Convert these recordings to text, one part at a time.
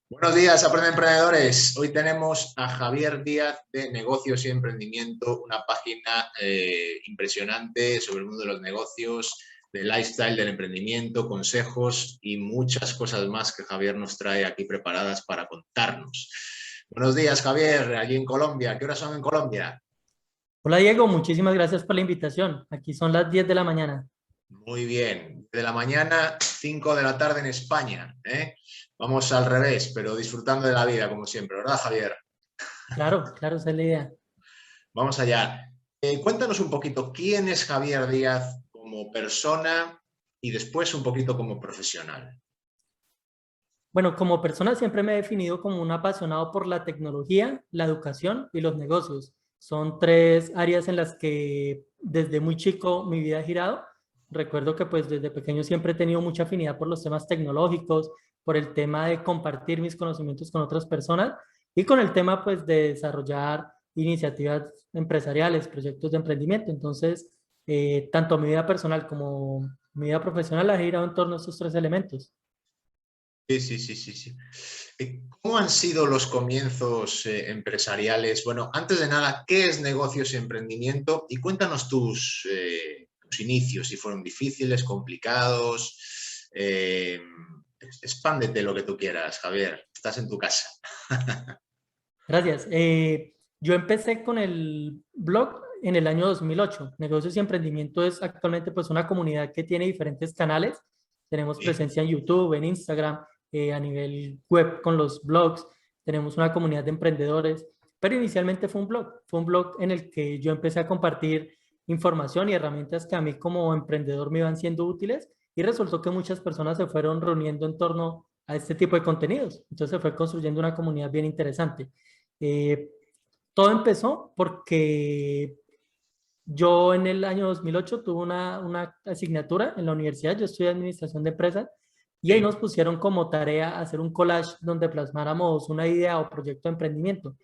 Buenos días, Aprende Emprendedores. Hoy tenemos a Javier Díaz de Negocios y Emprendimiento, una página impresionante sobre el mundo de los negocios, del lifestyle, del emprendimiento, consejos y muchas cosas más que Javier nos trae aquí preparadas para contarnos. Buenos días, Javier, allí en Colombia. ¿Qué horas son en Colombia? Hola Diego, muchísimas gracias por la invitación. Aquí son las 10 de la mañana. Muy bien. De la mañana, 5 de la tarde en España, ¿eh? Vamos al revés, pero disfrutando de la vida, como siempre, ¿verdad, Javier? Claro, claro, esa es la idea. Vamos allá. Cuéntanos un poquito quién es Javier Díaz como persona y después un poquito como profesional. Bueno, como persona siempre me he definido como un apasionado por la tecnología, la educación y los negocios. Son tres áreas en las que desde muy chico mi vida ha girado. Recuerdo que pues desde pequeño siempre he tenido mucha afinidad por los temas tecnológicos, por el tema de compartir mis conocimientos con otras personas y con el tema pues de desarrollar iniciativas empresariales, proyectos de emprendimiento. Entonces, tanto mi vida personal como mi vida profesional ha girado en torno a estos tres elementos. Sí, sí, sí, sí, sí. ¿Cómo han sido los comienzos empresariales? Bueno, antes de nada, ¿qué es negocios y emprendimiento? Y cuéntanos tus inicios, si fueron difíciles, complicados. Expándete lo que tú quieras, Javier. Estás en tu casa. Gracias. Yo empecé con el blog en el año 2008. Negocios y Emprendimiento es actualmente pues una comunidad que tiene diferentes canales. Tenemos Sí, presencia en YouTube, en Instagram, a nivel web con los blogs. Tenemos una comunidad de emprendedores. Pero inicialmente fue un blog. Fue un blog en el que yo empecé a compartir información y herramientas que a mí como emprendedor me iban siendo útiles. Y resultó que muchas personas se fueron reuniendo en torno a este tipo de contenidos. Entonces se fue construyendo una comunidad bien interesante. Eh, Todo empezó porque yo en el año 2008 tuve una asignatura en la universidad, yo estudié administración de empresas y ahí nos sí. pusieron como tarea hacer un collage donde plasmáramos una idea o proyecto de emprendimiento.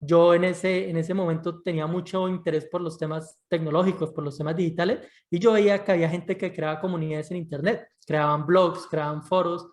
Yo en ese momento tenía mucho interés por los temas tecnológicos, por los temas digitales, y yo veía que había gente que creaba comunidades en Internet, creaban blogs, creaban foros,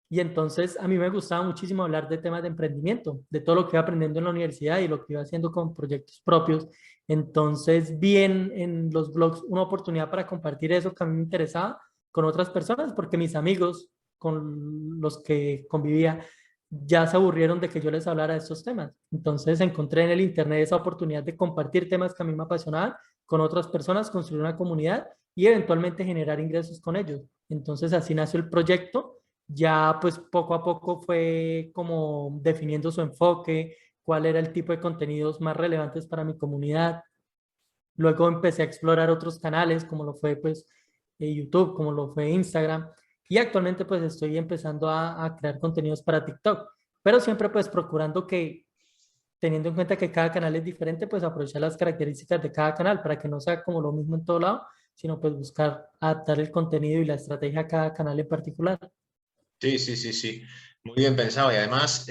y entonces a mí me gustaba muchísimo hablar de temas de emprendimiento, de todo lo que iba aprendiendo en la universidad y lo que iba haciendo con proyectos propios. Entonces vi en los blogs una oportunidad para compartir eso que a mí me interesaba con otras personas, porque mis amigos con los que convivía ya se aburrieron de que yo les hablara de estos temas. Entonces encontré en el Internet esa oportunidad de compartir temas que a mí me apasionaban con otras personas, construir una comunidad y eventualmente generar ingresos con ellos. Entonces así nació el proyecto. Ya pues poco a poco fue como definiendo su enfoque, cuál era el tipo de contenidos más relevantes para mi comunidad. Luego empecé a explorar otros canales como lo fue pues YouTube, como lo fue Instagram, y actualmente pues estoy empezando a crear contenidos para TikTok, pero siempre pues procurando que, teniendo en cuenta que cada canal es diferente, pues aprovechar las características de cada canal para que no sea como lo mismo en todo lado, sino pues buscar adaptar el contenido y la estrategia a cada canal en particular. Sí, sí, sí, sí. Muy bien pensado. Y además,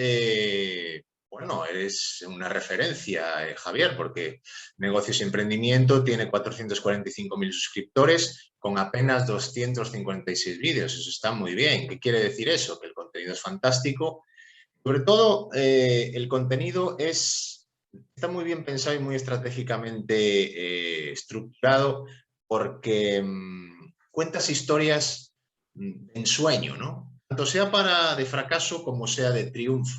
bueno, eres una referencia, Javier, porque Negocios y Emprendimiento tiene 445.000 suscriptores con apenas 256 vídeos. Eso está muy bien. ¿Qué quiere decir eso? Que el contenido es fantástico. Sobre todo, el contenido está muy bien pensado y muy estratégicamente estructurado porque cuentas historias en sueño, ¿no? Tanto sea de fracaso como sea de triunfo.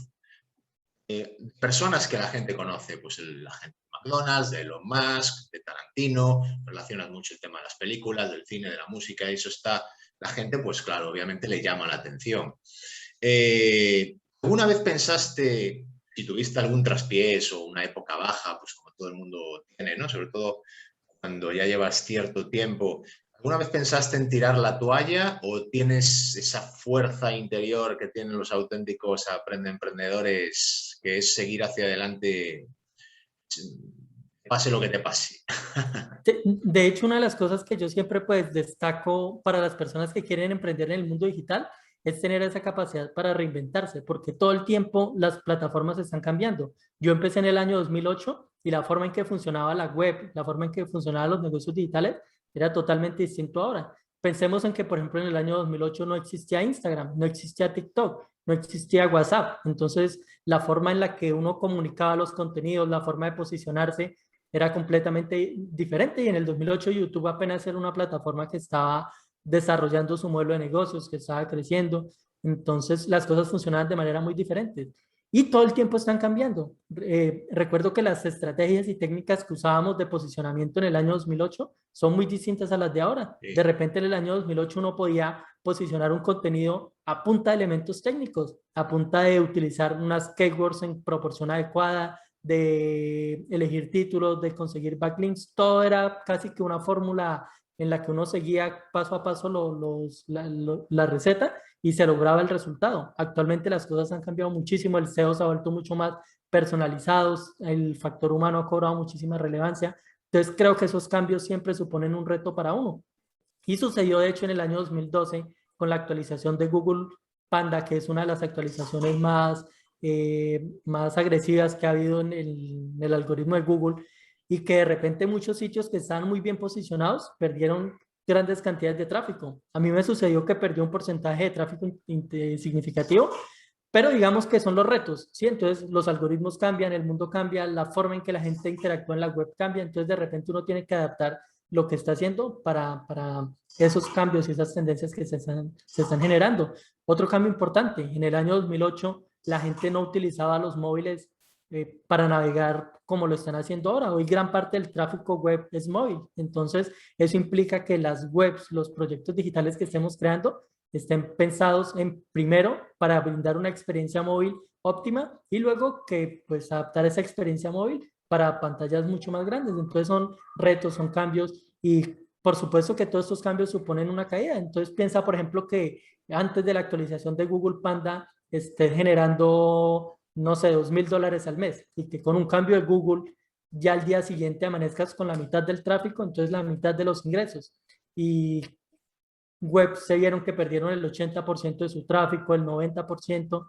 Personas que la gente conoce, pues la gente de McDonald's, de Elon Musk, de Tarantino, relacionas mucho el tema de las películas, del cine, de la música, y eso está, la gente, pues claro, obviamente le llama la atención. ¿Alguna vez pensaste, si tuviste algún traspiés o una época baja, pues como todo el mundo tiene, ¿no? Sobre todo cuando ya llevas cierto tiempo, ¿alguna vez pensaste en tirar la toalla o tienes esa fuerza interior que tienen los auténticos emprendedores, que es seguir hacia adelante, pase lo que te pase? De hecho, una de las cosas que yo siempre pues destaco para las personas que quieren emprender en el mundo digital es tener esa capacidad para reinventarse, porque todo el tiempo las plataformas están cambiando. Yo empecé en el año 2008 y la forma en que funcionaba la web, la forma en que funcionaban los negocios digitales era totalmente distinto ahora. pensemos en que, por ejemplo, en el año 2008 no existía Instagram, no existía TikTok, no existía WhatsApp. Entonces, la forma en la que uno comunicaba los contenidos, la forma de posicionarse era completamente diferente. Y en el 2008 YouTube apenas era una plataforma que estaba desarrollando su modelo de negocios, que estaba creciendo. Entonces, las cosas funcionaban de manera muy diferente. Y todo el tiempo están cambiando. Recuerdo que las estrategias y técnicas que usábamos de posicionamiento en el año 2008 son muy distintas a las de ahora. Sí. De repente en el año 2008 uno podía posicionar un contenido a punta de elementos técnicos, a punta de utilizar unas keywords en proporción adecuada, de elegir títulos, de conseguir backlinks. Todo era casi que una fórmula en la que uno seguía paso a paso la receta y se lograba el resultado. Actualmente las cosas han cambiado muchísimo, el SEO se ha vuelto mucho más personalizado, el factor humano ha cobrado muchísima relevancia. Entonces creo que esos cambios siempre suponen un reto para uno. Y sucedió de hecho en el año 2012 con la actualización de Google Panda, que es una de las actualizaciones más agresivas que ha habido en el algoritmo de Google, y que de repente muchos sitios que estaban muy bien posicionados perdieron grandes cantidades de tráfico. A mí me sucedió que perdió un porcentaje de tráfico significativo, pero digamos que son los retos, ¿sí? Entonces los algoritmos cambian, el mundo cambia, la forma en que la gente interactúa en la web cambia, entonces de repente uno tiene que adaptar lo que está haciendo para esos cambios y esas tendencias que se están generando. Otro cambio importante, en el año 2008 la gente no utilizaba los móviles para navegar como lo están haciendo ahora. Hoy gran parte del tráfico web es móvil. Entonces, eso implica que las webs, los proyectos digitales que estemos creando, estén pensados en primero para brindar una experiencia móvil óptima y luego que pues adaptar esa experiencia móvil para pantallas mucho más grandes. Entonces son retos, son cambios y por supuesto que todos estos cambios suponen una caída. Entonces piensa, por ejemplo, que antes de la actualización de Google Panda esté generando, no sé, $2,000 al mes y que con un cambio de Google ya al día siguiente amanezcas con la mitad del tráfico, entonces la mitad de los ingresos. Y web se vieron que perdieron el 80% de su tráfico, el 90%.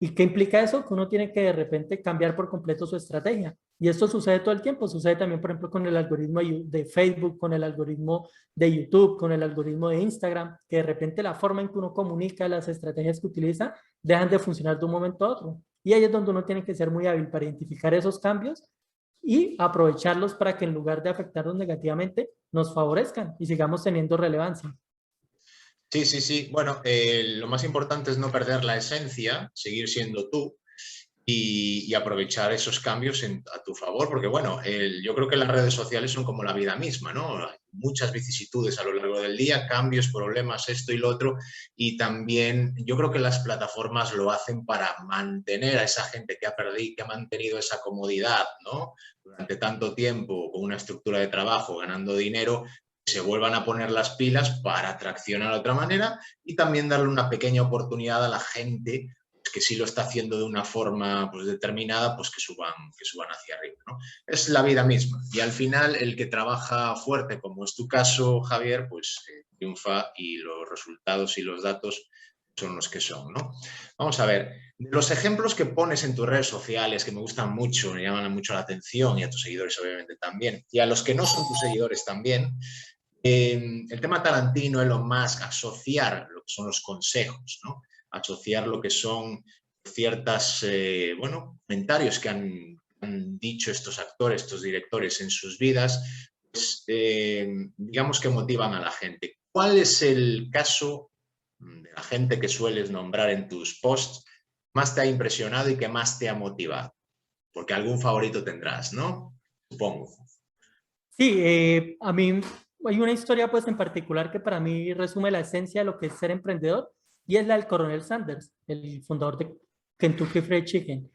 ¿Y qué implica eso? Que uno tiene que de repente cambiar por completo su estrategia. Y esto sucede todo el tiempo. Sucede también, por ejemplo, con el algoritmo de Facebook, con el algoritmo de YouTube, con el algoritmo de Instagram, que de repente la forma en que uno comunica, las estrategias que utiliza, dejan de funcionar de un momento a otro. Y ahí es donde uno tiene que ser muy hábil para identificar esos cambios y aprovecharlos para que en lugar de afectarnos negativamente, nos favorezcan y sigamos teniendo relevancia. Sí, sí, sí. Bueno, lo más importante es no perder la esencia, seguir siendo tú y aprovechar esos cambios a tu favor, porque bueno, yo creo que las redes sociales son como la vida misma, ¿no? Hay muchas vicisitudes a lo largo del día, cambios, problemas, esto y lo otro, y también yo creo que las plataformas lo hacen para mantener a esa gente que ha perdido, que ha mantenido esa comodidad, ¿no? Durante tanto tiempo con una estructura de trabajo, ganando dinero, se vuelvan a poner las pilas para atraccionar de otra manera y también darle una pequeña oportunidad a la gente que sí lo está haciendo de una forma pues, determinada, pues que suban hacia arriba, ¿no? Es la vida misma. Y al final el que trabaja fuerte, como es tu caso, Javier, pues triunfa y los resultados y los datos son los que son, ¿no? Vamos a ver, los ejemplos que pones en tus redes sociales, que me gustan mucho, me llaman mucho la atención, y a tus seguidores obviamente también, y a los que no son tus seguidores también, el tema Tarantino, Elon Musk, asociar lo que son los consejos, ¿no? Asociar lo que son ciertas, bueno, comentarios que han dicho estos actores, estos directores en sus vidas, pues, digamos que motivan a la gente. ¿Cuál es el caso de la gente que sueles nombrar en tus posts más te ha impresionado y que más te ha motivado? Porque algún favorito tendrás, ¿no? Supongo. Sí, a mí hay una historia pues en particular que para mí resume la esencia de lo que es ser emprendedor y es la del Coronel Sanders, el fundador de Kentucky Fried Chicken.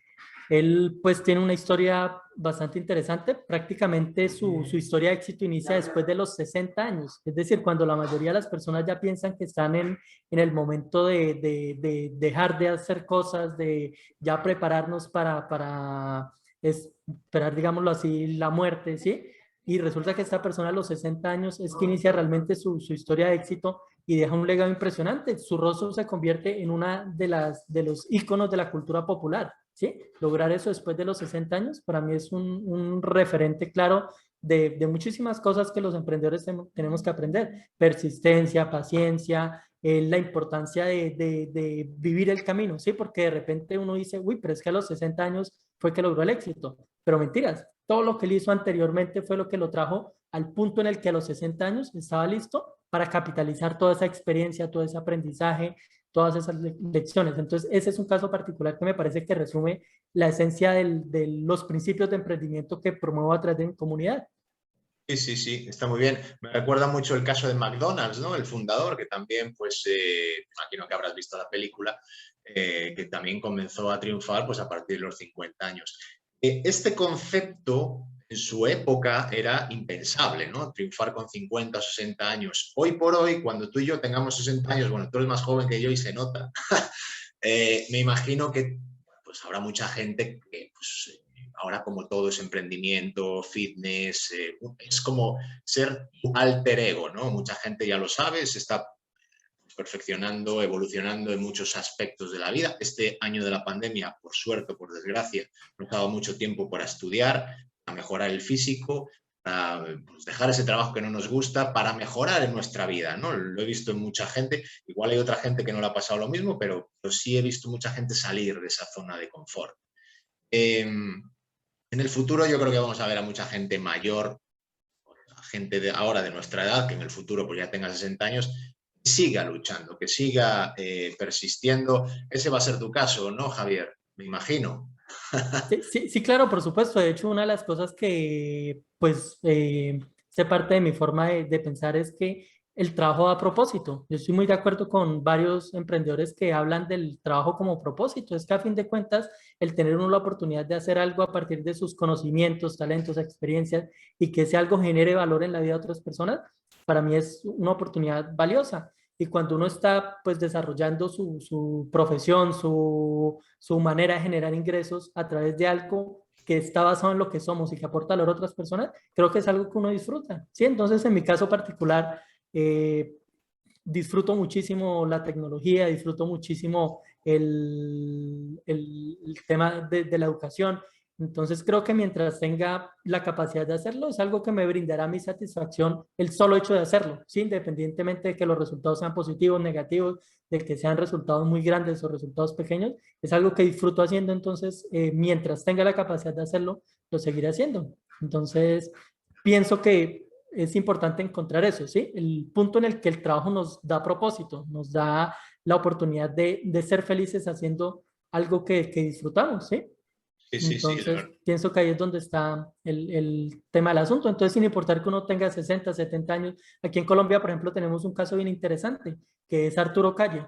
Él pues tiene una historia bastante interesante, prácticamente su historia de éxito inicia después de los 60 años, es decir, cuando la mayoría de las personas ya piensan que están en el momento de dejar de hacer cosas, de ya prepararnos para esperar, digámoslo así, la muerte, ¿sí? Y resulta que esta persona a los 60 años es que inicia realmente su historia de éxito y deja un legado impresionante. Su rostro se convierte en una de los íconos de la cultura popular, ¿sí? Lograr eso después de los 60 años para mí es un referente claro de muchísimas cosas que los emprendedores tenemos que aprender. Persistencia, paciencia, la importancia de vivir el camino, ¿sí? Porque de repente uno dice, uy, pero es que a los 60 años fue que logró el éxito. Pero mentiras, todo lo que él hizo anteriormente fue lo que lo trajo al punto en el que a los 60 años estaba listo para capitalizar toda esa experiencia, todo ese aprendizaje, todas esas lecciones. Entonces, ese es un caso particular que me parece que resume la esencia de los principios de emprendimiento que promuevo a través de mi comunidad. Sí, sí, sí, está muy bien. Me recuerda mucho el caso de McDonald's, ¿no? El fundador, que también, pues, imagino que habrás visto la película, que también comenzó a triunfar, pues, a partir de los 50 años. Este concepto, en su época, era impensable, ¿no? Triunfar con 50 o 60 años. Hoy por hoy, cuando tú y yo tengamos 60 años, bueno, tú eres más joven que yo y se nota, me imagino que, pues, habrá mucha gente que, pues, ahora como todo es emprendimiento, fitness, es como ser tu alter ego, ¿no? Mucha gente ya lo sabe, se está perfeccionando, evolucionando en muchos aspectos de la vida. Este año de la pandemia, por suerte o por desgracia, nos ha dado mucho tiempo para estudiar, para mejorar el físico, para pues, dejar ese trabajo que no nos gusta, para mejorar en nuestra vida, ¿no? Lo he visto en mucha gente, igual hay otra gente que no le ha pasado lo mismo, pero sí he visto mucha gente salir de esa zona de confort. En el futuro yo creo que vamos a ver a mucha gente mayor, a gente de ahora de nuestra edad, que en el futuro pues ya tenga 60 años, que siga luchando, que siga persistiendo. Ese va a ser tu caso, ¿no, Javier? Me imagino. Sí, sí, sí, claro, por supuesto. De hecho, una de las cosas que, pues, hace parte de mi forma de pensar es que el trabajo da propósito. Yo estoy muy de acuerdo con varios emprendedores que hablan del trabajo como propósito. Es que a fin de cuentas, el tener uno la oportunidad de hacer algo a partir de sus conocimientos, talentos, experiencias y que ese algo genere valor en la vida de otras personas, para mí es una oportunidad valiosa. Y cuando uno está pues desarrollando su profesión, su manera de generar ingresos a través de algo que está basado en lo que somos y que aporta valor a otras personas, creo que es algo que uno disfruta. ¿Sí? Entonces, en mi caso particular, disfruto muchísimo la tecnología, disfruto muchísimo el tema de la educación. Entonces creo que mientras tenga la capacidad de hacerlo, es algo que me brindará mi satisfacción el solo hecho de hacerlo, ¿sí? Independientemente de que los resultados sean positivos, negativos, de que sean resultados muy grandes o resultados pequeños, es algo que disfruto haciendo, entonces mientras tenga la capacidad de hacerlo, lo seguiré haciendo. Entonces pienso que es importante encontrar eso, ¿sí? El punto en el que el trabajo nos da propósito, nos da la oportunidad de ser felices haciendo algo que disfrutamos, ¿sí? Sí, sí, sí. Entonces, pienso que ahí es donde está el tema del asunto. Entonces, sin importar que uno tenga 60, 70 años, aquí en Colombia, por ejemplo, tenemos un caso bien interesante, que es Arturo Calle,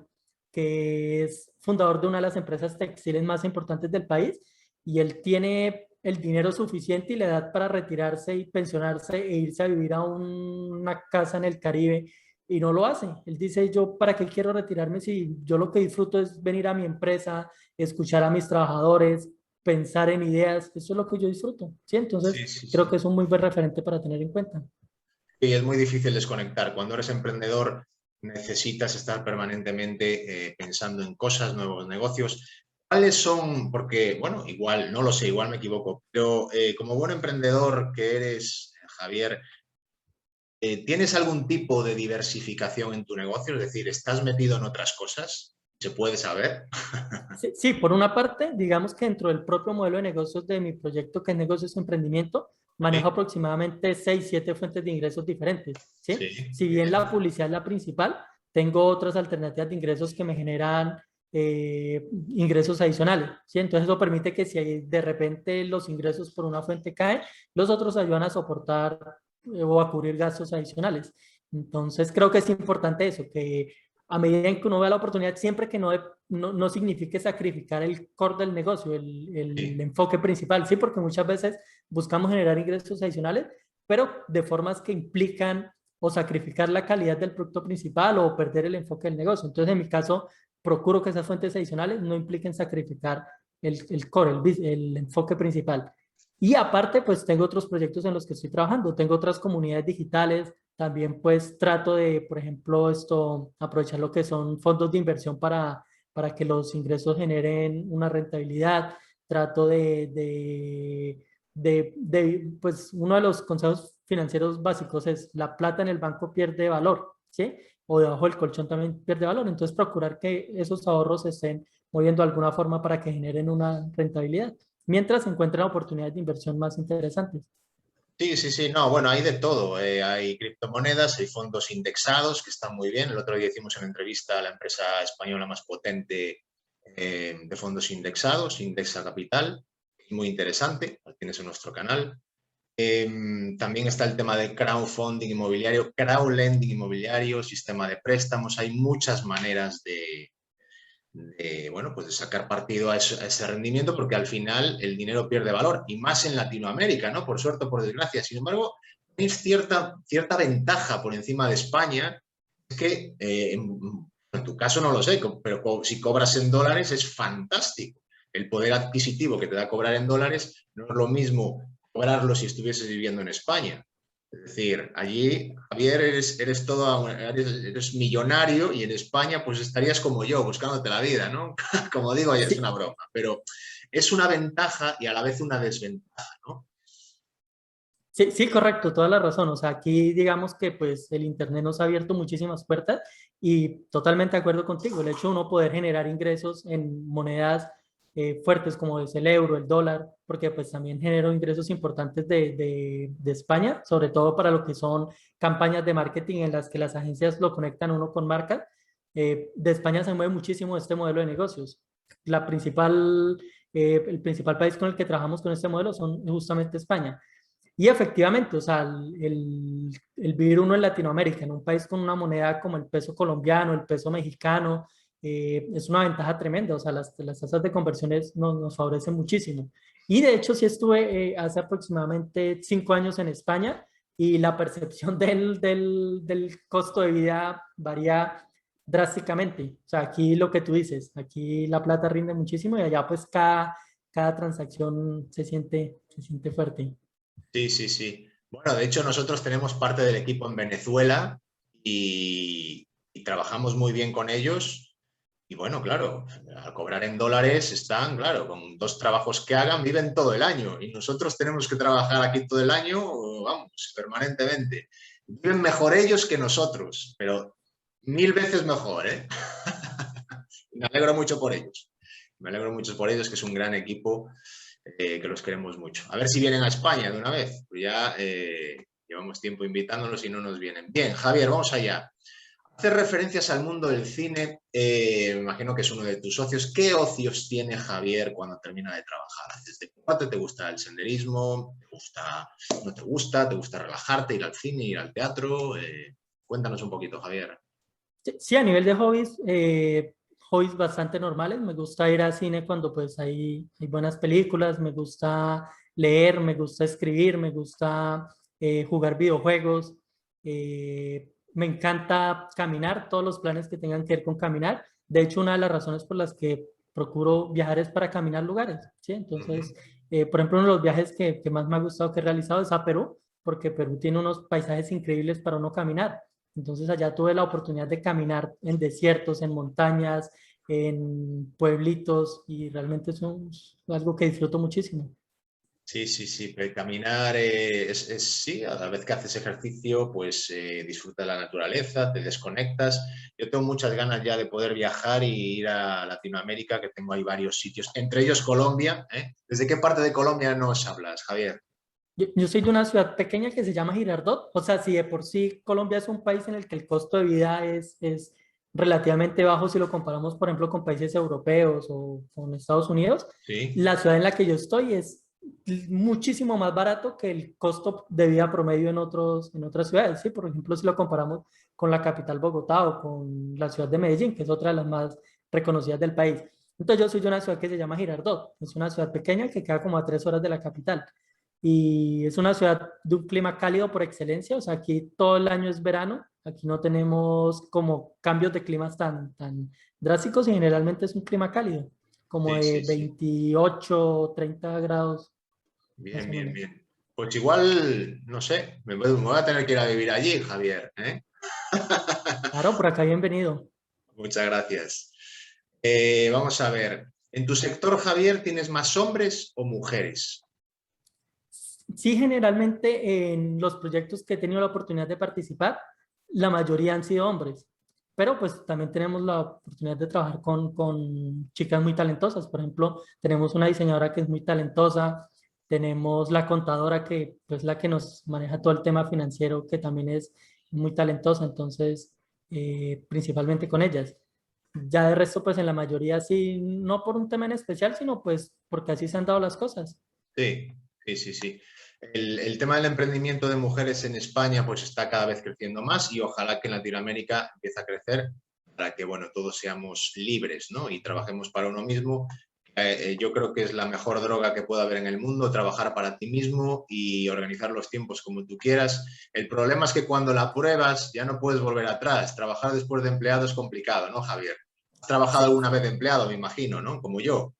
que es fundador de una de las empresas textiles más importantes del país, y él tiene el dinero suficiente y la edad para retirarse y pensionarse e irse a vivir a una casa en el Caribe, y no lo hace. Él dice, yo, ¿para qué quiero retirarme si yo lo que disfruto es venir a mi empresa, escuchar a mis trabajadores, pensar en ideas? Eso es lo que yo disfruto, ¿sí? Entonces, Sí, sí, creo sí. que es un muy buen referente para tener en cuenta. Y es muy difícil desconectar. Cuando eres emprendedor necesitas estar permanentemente pensando en cosas, nuevos negocios. ¿Cuáles son? Porque, bueno, igual, no lo sé, igual me equivoco, pero como buen emprendedor que eres, Javier, ¿tienes algún tipo de diversificación en tu negocio? Es decir, ¿estás metido en otras cosas? ¿Se puede saber? Sí, sí, por una parte, digamos que dentro del propio modelo de negocios de mi proyecto, que es Negocios y Emprendimiento, manejo Sí, aproximadamente 6 7 fuentes de ingresos diferentes, ¿sí? sí, Si muy bien bien. la publicidad es la principal, tengo otras alternativas de ingresos que me generan ingresos adicionales, ¿sí? Entonces eso permite que si de repente los ingresos por una fuente caen, los otros ayudan a soportar o a cubrir gastos adicionales. Entonces creo que es importante eso, que a medida en que uno vea la oportunidad, siempre que no signifique sacrificar el core del negocio, el Sí, enfoque principal, ¿sí? Porque muchas veces buscamos generar ingresos adicionales, pero de formas que implican o sacrificar la calidad del producto principal o perder el enfoque del negocio. Entonces, en mi caso, procuro que esas fuentes adicionales no impliquen sacrificar el core, el enfoque principal. Y aparte, pues tengo otros proyectos en los que estoy trabajando, tengo otras comunidades digitales, también pues trato de, por ejemplo, aprovechar lo que son fondos de inversión para que los ingresos generen una rentabilidad. Trato pues uno de los consejos financieros básicos es la plata en el banco pierde valor, ¿sí? O debajo del colchón también pierde valor. Entonces, procurar que esos ahorros se estén moviendo de alguna forma para que generen una rentabilidad, mientras se encuentran oportunidades de inversión más interesantes. Sí, sí, sí, no, bueno, hay de todo. Hay criptomonedas, hay fondos indexados que están muy bien. El otro día hicimos una entrevista a la empresa española más potente de fondos indexados, Indexa Capital, muy interesante, lo tienes en nuestro canal. También está el tema de crowdfunding inmobiliario, crowdlending inmobiliario, sistema de préstamos. Hay muchas maneras bueno, pues de sacar partido a ese rendimiento, porque al final el dinero pierde valor, y más en Latinoamérica, ¿no? Por suerte o por desgracia. Sin embargo, hay cierta ventaja por encima de España, es que en tu caso no lo sé, pero si cobras en dólares es fantástico. El poder adquisitivo que te da cobrar en dólares no es lo mismo cobrarlo si estuvieses viviendo en España. Es decir, allí, Javier, eres millonario, y en España pues estarías como yo, buscándote la vida, ¿no? Como digo, es una Sí, broma, pero es una ventaja y a la vez una desventaja, ¿no? sí, sí, correcto, toda la razón. O sea, aquí digamos que pues el Internet nos ha abierto muchísimas puertas y totalmente de acuerdo contigo. El hecho de uno poder generar ingresos en monedas fuertes como es el euro, el dólar, porque pues también generó ingresos importantes de España, sobre todo para lo que son campañas de marketing en las que las agencias lo conectan uno con marcas. De España se mueve muchísimo este modelo de negocios. El principal país con el que trabajamos con este modelo son justamente España. Y efectivamente, o sea, el vivir uno en Latinoamérica, en un país con una moneda como el peso colombiano, el peso mexicano, es una ventaja tremenda. O sea, las tasas de conversiones nos favorecen muchísimo. Y de hecho, sí estuve hace aproximadamente 5 años en España y la percepción del costo de vida varía drásticamente. O sea, aquí lo que tú dices, aquí la plata rinde muchísimo y allá pues cada transacción se siente fuerte. Sí, sí, sí. Bueno, de hecho nosotros tenemos parte del equipo en Venezuela y trabajamos muy bien con ellos. Y bueno, claro, al cobrar en dólares están, claro, con dos trabajos que hagan, viven todo el año. Y nosotros tenemos que trabajar aquí todo el año, vamos, permanentemente. Viven mejor ellos que nosotros, pero 1000 veces mejor, ¿eh? Me alegro mucho por ellos. Me alegro mucho por ellos, que es un gran equipo, que los queremos mucho. A ver si vienen a España de una vez, pues ya llevamos tiempo invitándolos y no nos vienen. Bien, Javier, vamos allá. Hace referencias al mundo del cine, me imagino que es uno de tus socios. ¿Qué ocios tiene Javier cuando termina de trabajar? ¿Haces deporte? ¿Te gusta el senderismo? ¿Te gusta, no te gusta? ¿Te gusta relajarte, ir al cine, ir al teatro? Cuéntanos un poquito, Javier. Sí, sí, a nivel de hobbies, hobbies bastante normales. Me gusta ir al cine cuando pues hay buenas películas, me gusta leer, me gusta escribir, me gusta jugar videojuegos. Me encanta caminar, todos los planes que tengan que ver con caminar. De hecho, una de las razones por las que procuro viajar es para caminar lugares, ¿sí? Uh -huh. Entonces, por ejemplo, uno de los viajes que más me ha gustado que he realizado es a Perú, porque Perú tiene unos paisajes increíbles para uno caminar. Entonces allá tuve la oportunidad de caminar en desiertos, en montañas, en pueblitos y realmente es algo que disfruto muchísimo. Sí, sí, sí, pero caminar sí, a la vez que haces ejercicio, pues disfruta de la naturaleza, te desconectas. Yo tengo muchas ganas ya de poder viajar y ir a Latinoamérica, que tengo ahí varios sitios, entre ellos Colombia, ¿eh? ¿Desde qué parte de Colombia nos hablas, Javier? Yo soy de una ciudad pequeña que se llama Girardot, o sea, si de por sí Colombia es un país en el que el costo de vida es relativamente bajo si lo comparamos, por ejemplo, con países europeos o con Estados Unidos, Sí. la ciudad en la que yo estoy es muchísimo más barato que el costo de vida promedio en otras ciudades, ¿sí? Por ejemplo, si lo comparamos con la capital Bogotá o con la ciudad de Medellín, que es otra de las más reconocidas del país. Entonces yo soy de una ciudad que se llama Girardot, es una ciudad pequeña que queda como a 3 horas de la capital y es una ciudad de un clima cálido por excelencia, o sea, aquí todo el año es verano, aquí no tenemos como cambios de climas tan drásticos y generalmente es un clima cálido, como Sí, de sí, sí. 28, 30 grados más Bien, o bien, menos. bien. Pues igual, no sé, me voy a tener que ir a vivir allí, Javier, ¿eh? Claro, por acá bienvenido. Muchas gracias. Vamos a ver, ¿en tu sector, Javier, tienes más hombres o mujeres? Sí, generalmente en los proyectos que he tenido la oportunidad de participar, la mayoría han sido hombres, pero pues también tenemos la oportunidad de trabajar con chicas muy talentosas. Por ejemplo, tenemos una diseñadora que es muy talentosa, tenemos la contadora que pues la que nos maneja todo el tema financiero, que también es muy talentosa, entonces principalmente con ellas. Ya de resto, pues en la mayoría sí, no por un tema en especial, sino pues porque así se han dado las cosas. Sí, sí, sí, sí. El tema del emprendimiento de mujeres en España pues está cada vez creciendo más y ojalá que en Latinoamérica empiece a crecer para que, bueno, todos seamos libres, ¿no? Y trabajemos para uno mismo. Yo creo que es la mejor droga que puede haber en el mundo, trabajar para ti mismo y organizar los tiempos como tú quieras. El problema es que cuando la pruebas ya no puedes volver atrás. Trabajar después de empleado es complicado, ¿no, Javier? Has trabajado Sí, alguna vez de empleado, me imagino, ¿no? Como yo.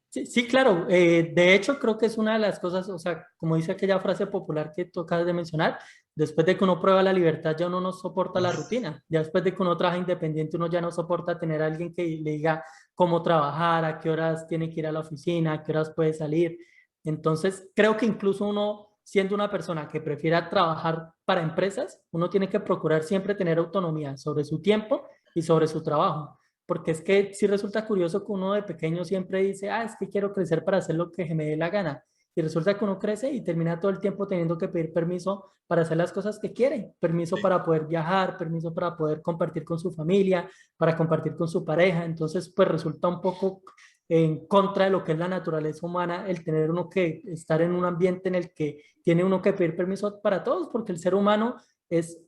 sí, sí, claro. De hecho, creo que es una de las cosas, o sea, como dice aquella frase popular que tú acabas de mencionar, después de que uno prueba la libertad, ya uno no soporta la rutina. Ya después de que uno trabaja independiente, uno ya no soporta tener a alguien que le diga cómo trabajar, a qué horas tiene que ir a la oficina, a qué horas puede salir. Entonces, creo que incluso uno, siendo una persona que prefiera trabajar para empresas, uno tiene que procurar siempre tener autonomía sobre su tiempo y sobre su trabajo. Porque es que sí resulta curioso que uno de pequeño siempre dice, ah, es que quiero crecer para hacer lo que me dé la gana. Y resulta que uno crece y termina todo el tiempo teniendo que pedir permiso para hacer las cosas que quiere. Permiso Sí, para poder viajar, permiso para poder compartir con su familia, para compartir con su pareja. Entonces, pues resulta un poco en contra de lo que es la naturaleza humana el tener uno que estar en un ambiente en el que tiene uno que pedir permiso para todos, porque el ser humano es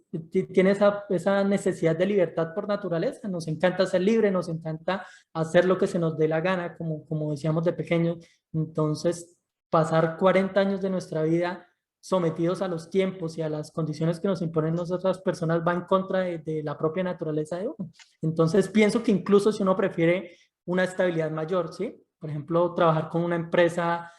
tiene esa necesidad de libertad por naturaleza. Nos encanta ser libre, nos encanta hacer lo que se nos dé la gana, como decíamos de pequeños. Entonces, pasar 40 años de nuestra vida sometidos a los tiempos y a las condiciones que nos imponen nosotras personas va en contra de la propia naturaleza de uno. Entonces, pienso que incluso si uno prefiere una estabilidad mayor, ¿sí? Por ejemplo, trabajar con una empresa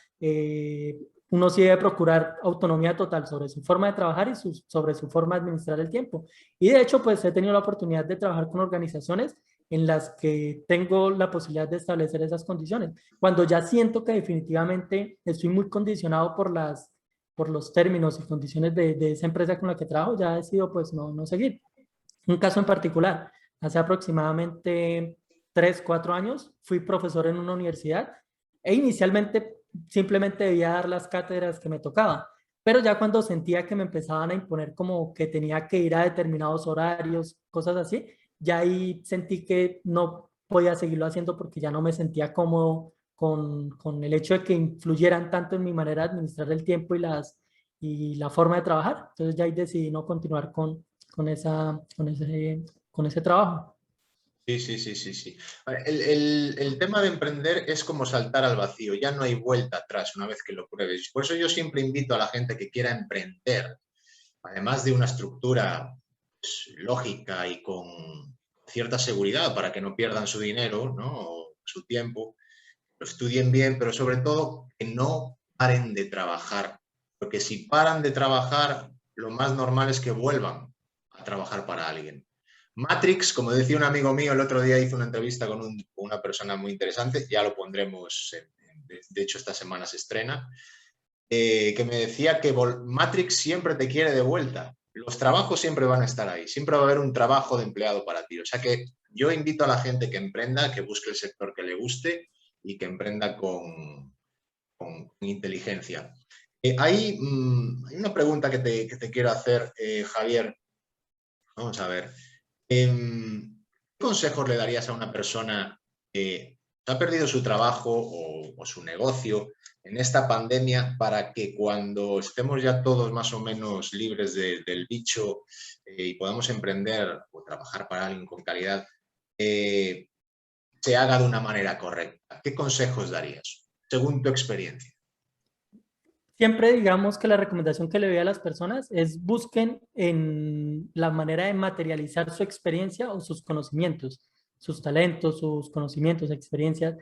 uno sí debe procurar autonomía total sobre su forma de trabajar y sobre su forma de administrar el tiempo. Y de hecho, pues he tenido la oportunidad de trabajar con organizaciones en las que tengo la posibilidad de establecer esas condiciones. Cuando ya siento que definitivamente estoy muy condicionado por los términos y condiciones de esa empresa con la que trabajo, ya decido pues no seguir. Un caso en particular, hace aproximadamente 3 4 años fui profesor en una universidad e inicialmente simplemente debía dar las cátedras que me tocaban, pero ya cuando sentía que me empezaban a imponer como que tenía que ir a determinados horarios, cosas así, ya ahí sentí que no podía seguirlo haciendo porque ya no me sentía cómodo con el hecho de que influyeran tanto en mi manera de administrar el tiempo y la forma de trabajar. Entonces ya ahí decidí no continuar con ese trabajo. sí, sí, sí, sí, sí. El tema de emprender es como saltar al vacío, ya no hay vuelta atrás una vez que lo pruebes. Por eso yo siempre invito a la gente que quiera emprender, además de una estructura pues, lógica y con cierta seguridad para que no pierdan su dinero, ¿no? O su tiempo, lo estudien bien, pero sobre todo que no paren de trabajar, porque si paran de trabajar, lo más normal es que vuelvan a trabajar para alguien. Matrix, como decía un amigo mío, el otro día hizo una entrevista con una persona muy interesante, ya lo pondremos, de hecho esta semana se estrena, que me decía que Matrix siempre te quiere de vuelta. Los trabajos siempre van a estar ahí, siempre va a haber un trabajo de empleado para ti. O sea que yo invito a la gente que emprenda, que busque el sector que le guste y que emprenda con inteligencia. Hay una pregunta que te quiero hacer, Javier. Vamos a ver. ¿Qué consejos le darías a una persona que ha perdido su trabajo o su negocio en esta pandemia para que cuando estemos ya todos más o menos libres del bicho y podamos emprender o trabajar para alguien con calidad, eh, se haga de una manera correcta? ¿Qué consejos darías, según tu experiencia? Siempre digamos que la recomendación que le doy a las personas es busquen en la manera de materializar su experiencia o sus conocimientos, sus talentos, sus conocimientos, experiencias,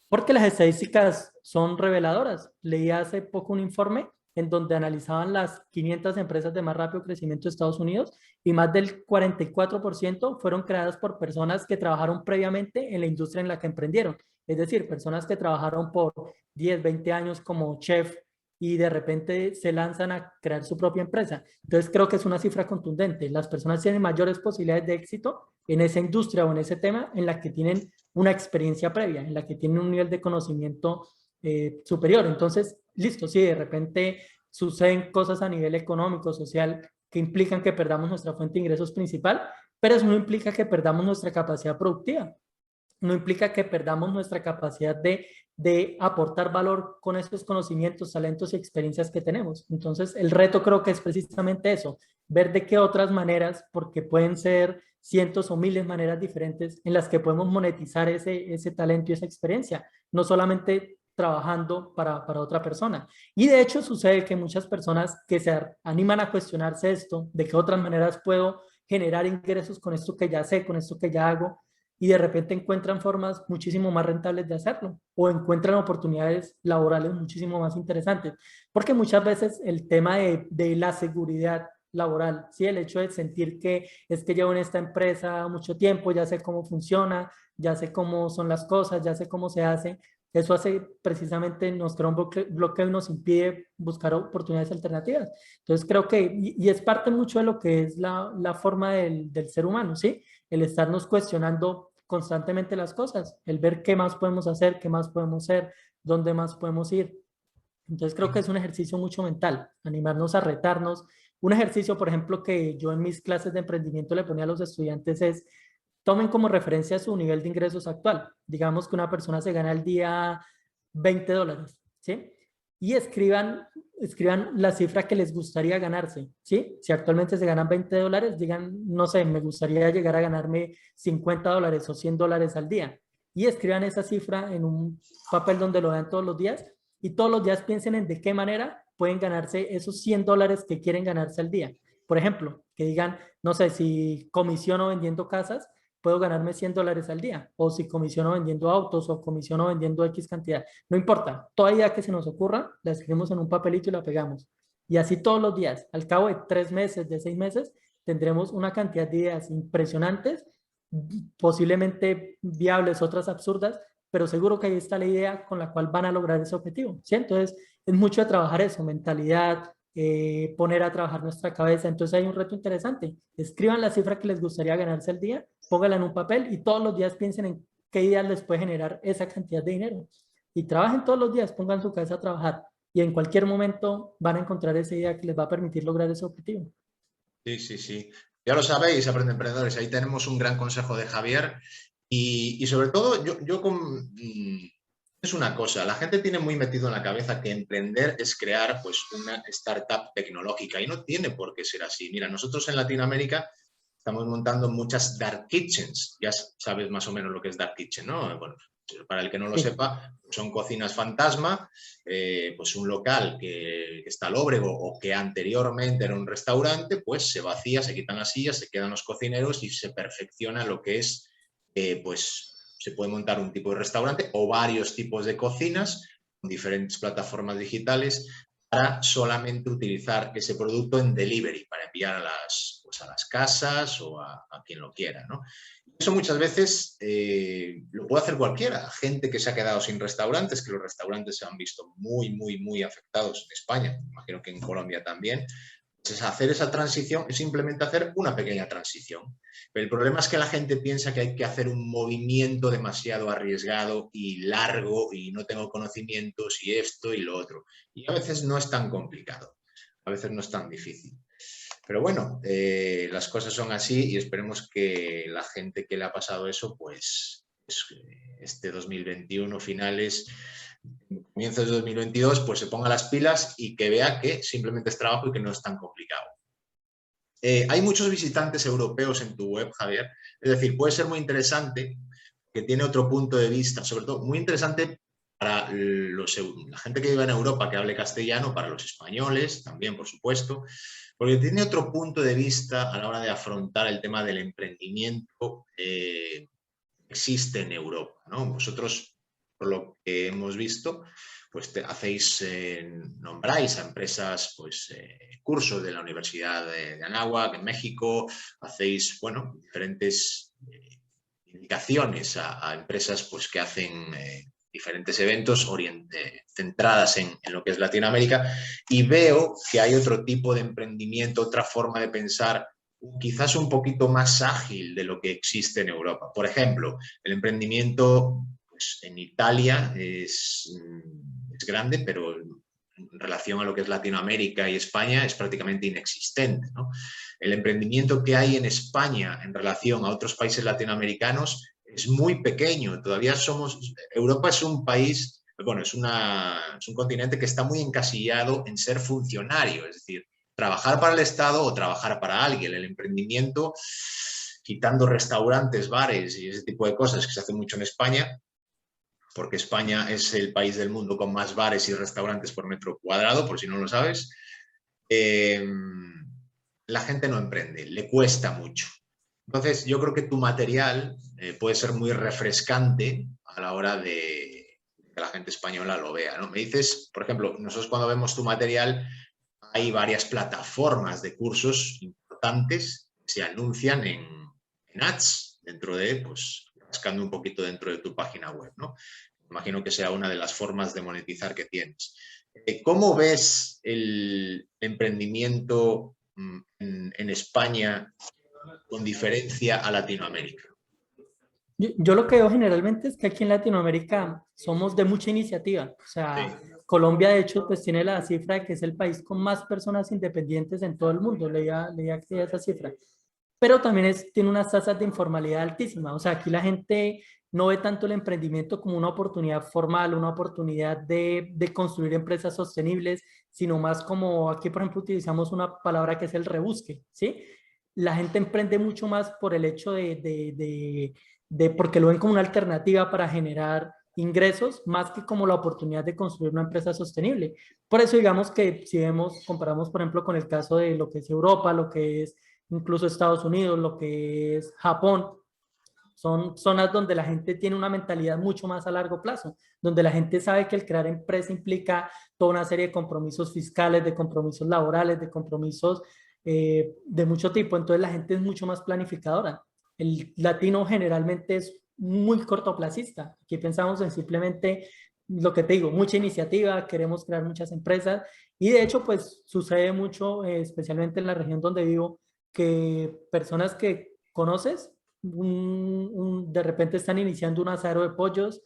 porque las estadísticas son reveladoras. Leí hace poco un informe en donde analizaban las 500 empresas de más rápido crecimiento de Estados Unidos y más del 44% fueron creadas por personas que trabajaron previamente en la industria en la que emprendieron. Es decir, personas que trabajaron por 10 20 años como chef y de repente se lanzan a crear su propia empresa. Entonces creo que es una cifra contundente. Las personas tienen mayores posibilidades de éxito en esa industria o en ese tema en la que tienen una experiencia previa, en la que tienen un nivel de conocimiento superior. Entonces, listo, sí, de repente suceden cosas a nivel económico, social, que implican que perdamos nuestra fuente de ingresos principal, pero eso no implica que perdamos nuestra capacidad productiva, no implica que perdamos nuestra capacidad de aportar valor con esos conocimientos, talentos y experiencias que tenemos. Entonces, el reto creo que es precisamente eso, ver de qué otras maneras, porque pueden ser cientos o miles de maneras diferentes en las que podemos monetizar ese talento y esa experiencia, no solamente trabajando para otra persona. Y de hecho sucede que muchas personas que se animan a cuestionarse esto, de qué otras maneras puedo generar ingresos con esto que ya sé, con esto que ya hago, y de repente encuentran formas muchísimo más rentables de hacerlo o encuentran oportunidades laborales muchísimo más interesantes. Porque muchas veces el tema de la seguridad laboral, ¿sí? El hecho de sentir que es que llevo en esta empresa mucho tiempo, ya sé cómo funciona, ya sé cómo son las cosas, ya sé cómo se hace, eso hace precisamente, nos crea un bloqueo y nos impide buscar oportunidades alternativas. Entonces creo que, y es parte mucho de lo que es la forma del ser humano, ¿sí? El estarnos cuestionando constantemente las cosas, el ver qué más podemos hacer, qué más podemos ser, dónde más podemos ir. Entonces creo que es un ejercicio mucho mental, animarnos a retarnos. Un ejercicio, por ejemplo, que yo en mis clases de emprendimiento le ponía a los estudiantes es, tomen como referencia su nivel de ingresos actual. Digamos que una persona se gana al día $20, ¿sí? Y escriban la cifra que les gustaría ganarse, ¿sí? Si actualmente se ganan $20, digan, no sé, me gustaría llegar a ganarme $50 o $100 al día. Y escriban esa cifra en un papel donde lo vean todos los días y todos los días piensen en de qué manera pueden ganarse esos $100 que quieren ganarse al día. Por ejemplo, que digan, no sé, si comisiono vendiendo casas, puedo ganarme $100 al día. O si comisiono vendiendo autos o comisiono vendiendo X cantidad. No importa, toda idea que se nos ocurra, la escribimos en un papelito y la pegamos. Y así todos los días. Al cabo de 3 meses, de 6 meses, tendremos una cantidad de ideas impresionantes, posiblemente viables, otras absurdas, pero seguro que ahí está la idea con la cual van a lograr ese objetivo, ¿sí? Entonces, es mucho de trabajar eso, mentalidad, poner a trabajar nuestra cabeza. Entonces hay un reto interesante. Escriban la cifra que les gustaría ganarse al día, pónganla en un papel y todos los días piensen en qué ideas les puede generar esa cantidad de dinero. Y trabajen todos los días, pongan su cabeza a trabajar y en cualquier momento van a encontrar esa idea que les va a permitir lograr ese objetivo. Sí, sí, sí. Ya lo sabéis, Aprende Emprendedores, ahí tenemos un gran consejo de Javier y sobre todo es una cosa, la gente tiene muy metido en la cabeza que emprender es crear pues una startup tecnológica y no tiene por qué ser así. Mira, nosotros en Latinoamérica estamos montando muchas dark kitchens, ya sabes más o menos lo que es dark kitchen, ¿no? Bueno, para el que no lo Sí. sepa, son cocinas fantasma, pues un local que está lóbrego o que anteriormente era un restaurante, pues se vacía, se quitan las sillas, se quedan los cocineros y se perfecciona lo que es, pues se puede montar un tipo de restaurante o varios tipos de cocinas con diferentes plataformas digitales para solamente utilizar ese producto en delivery, para enviar a las casas o a quien lo quiera, ¿no? Eso muchas veces lo puede hacer cualquiera. Gente que se ha quedado sin restaurantes, que los restaurantes se han visto muy, muy, muy afectados en España, imagino que en Colombia también. Entonces, hacer esa transición es simplemente hacer una pequeña transición. Pero el problema es que la gente piensa que hay que hacer un movimiento demasiado arriesgado y largo y no tengo conocimientos y esto y lo otro. Y a veces no es tan complicado, a veces no es tan difícil. Pero bueno, las cosas son así y esperemos que la gente que le ha pasado eso, pues este 2021 finales, comienzos de 2022, pues se ponga las pilas y que vea que simplemente es trabajo y que no es tan complicado. Hay muchos visitantes europeos en tu web, Javier, es decir, puede ser muy interesante, que tiene otro punto de vista, sobre todo muy interesante para la gente que vive en Europa que hable castellano, para los españoles también, por supuesto, porque tiene otro punto de vista a la hora de afrontar el tema del emprendimiento que existe en Europa, ¿no? Vosotros, por lo que hemos visto, pues nombráis a empresas, pues cursos de la Universidad de Anáhuac en México, hacéis, bueno, diferentes indicaciones a empresas pues que hacen diferentes eventos centradas en lo que es Latinoamérica, y veo que hay otro tipo de emprendimiento, otra forma de pensar, quizás un poquito más ágil de lo que existe en Europa. Por ejemplo, el emprendimiento pues, en Italia es grande, pero en relación a lo que es Latinoamérica y España es prácticamente inexistente, ¿no? El emprendimiento que hay en España en relación a otros países latinoamericanos es muy pequeño. Todavía Europa es un país, bueno, es un continente que está muy encasillado en ser funcionario, es decir, trabajar para el Estado o trabajar para alguien. El emprendimiento, quitando restaurantes, bares y ese tipo de cosas que se hace mucho en España, porque España es el país del mundo con más bares y restaurantes por metro cuadrado, por si no lo sabes, la gente no emprende, le cuesta mucho. Entonces, yo creo que tu material puede ser muy refrescante a la hora de que la gente española lo vea, ¿no? Me dices, por ejemplo, nosotros cuando vemos tu material, hay varias plataformas de cursos importantes que se anuncian en ads, dentro de, pues, rascando un poquito dentro de tu página web, ¿no? Imagino que sea una de las formas de monetizar que tienes. ¿Cómo ves el emprendimiento en España con diferencia a Latinoamérica? Yo lo que veo generalmente es que aquí en Latinoamérica somos de mucha iniciativa. O sea, Sí, Colombia de hecho pues tiene la cifra de que es el país con más personas independientes en todo el mundo. Leía que esa cifra. Pero también tiene unas tasas de informalidad altísimas. O sea, aquí la gente no ve tanto el emprendimiento como una oportunidad formal, una oportunidad de construir empresas sostenibles, sino más como aquí, por ejemplo, utilizamos una palabra que es el rebusque, ¿sí? La gente emprende mucho más por el hecho porque lo ven como una alternativa para generar ingresos, más que como la oportunidad de construir una empresa sostenible. Por eso digamos que si comparamos por ejemplo con el caso de lo que es Europa, lo que es incluso Estados Unidos, lo que es Japón, son zonas donde la gente tiene una mentalidad mucho más a largo plazo, donde la gente sabe que el crear empresa implica toda una serie de compromisos fiscales, de compromisos laborales, de compromisos de mucho tipo. Entonces la gente es mucho más planificadora. El latino generalmente es muy cortoplacista. Aquí pensamos en simplemente lo que te digo, mucha iniciativa, queremos crear muchas empresas y de hecho pues sucede mucho, especialmente en la región donde vivo, que personas que conoces de repente están iniciando un asadero de pollos,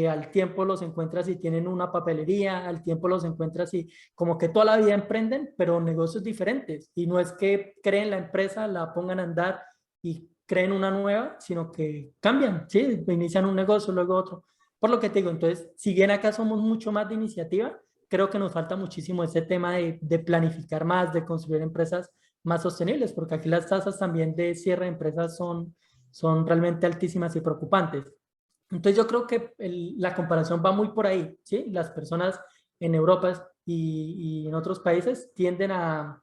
al tiempo los encuentras y tienen una papelería, al tiempo los encuentras y como que toda la vida emprenden, pero negocios diferentes. Y no es que creen la empresa, la pongan a andar y creen una nueva, sino que cambian, ¿sí? Inician un negocio, luego otro. Por lo que te digo, entonces, si bien acá somos mucho más de iniciativa, creo que nos falta muchísimo ese tema de planificar más, de construir empresas más sostenibles, porque aquí las tasas también de cierre de empresas son realmente altísimas y preocupantes. Entonces yo creo que la comparación va muy por ahí, ¿sí? Las personas en Europa y en otros países tienden a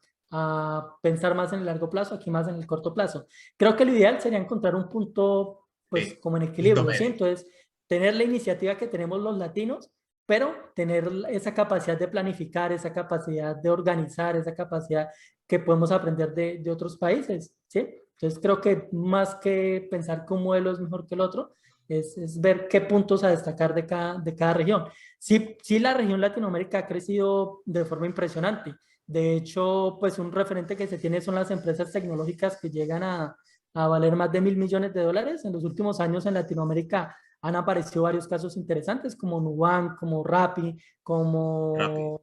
pensar más en el largo plazo, aquí más en el corto plazo. Creo que lo ideal sería encontrar un punto, pues, sí, como en punto equilibrio, ¿sí? medio. Entonces, tener la iniciativa que tenemos los latinos, pero tener esa capacidad de planificar, esa capacidad de organizar, esa capacidad que podemos aprender de otros países, ¿sí? Entonces creo que más que pensar que un modelo es mejor que el otro, es ver qué puntos a destacar de cada región. Sí, sí, la región Latinoamérica ha crecido de forma impresionante. De hecho, pues un referente que se tiene son las empresas tecnológicas que llegan a valer más de $1.000 millones. En los últimos años en Latinoamérica han aparecido varios casos interesantes como Nubank, como Rappi, Rápido. como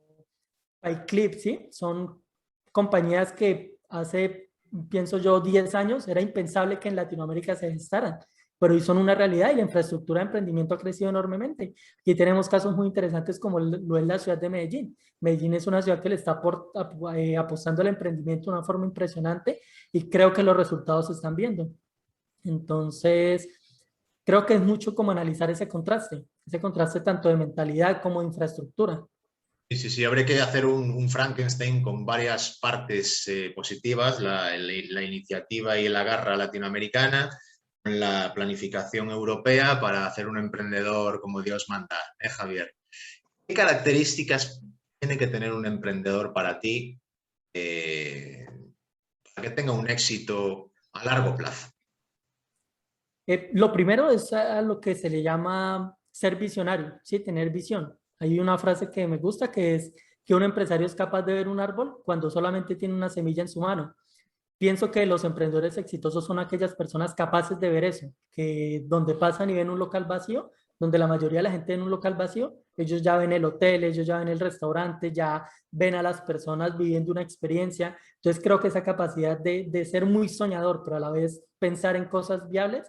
PayClip, ¿sí? Son compañías que hace, pienso yo, 10 años era impensable que en Latinoamérica se gestaran, pero hoy son una realidad y la infraestructura de emprendimiento ha crecido enormemente. Aquí tenemos casos muy interesantes como lo es la ciudad de Medellín. Medellín es una ciudad que le está apostando al emprendimiento de una forma impresionante y creo que los resultados se están viendo. Entonces, creo que es mucho como analizar ese contraste tanto de mentalidad como de infraestructura. Sí, sí, sí, habría que hacer un Frankenstein con varias partes positivas, la iniciativa y la garra latinoamericana, la planificación europea para hacer un emprendedor como Dios manda, Javier? ¿Qué características tiene que tener un emprendedor para ti eh, para que tenga un éxito a largo plazo? Lo primero es a lo que se le llama ser visionario, ¿sí? Tener visión. Hay una frase que me gusta que es que un empresario es capaz de ver un árbol cuando solamente tiene una semilla en su mano. Pienso que los emprendedores exitosos son aquellas personas capaces de ver eso, que donde pasan y ven un local vacío, donde la mayoría de la gente en un local vacío, ellos ya ven el hotel, ellos ya ven el restaurante, ya ven a las personas viviendo una experiencia. Entonces creo que esa capacidad de ser muy soñador, pero a la vez pensar en cosas viables,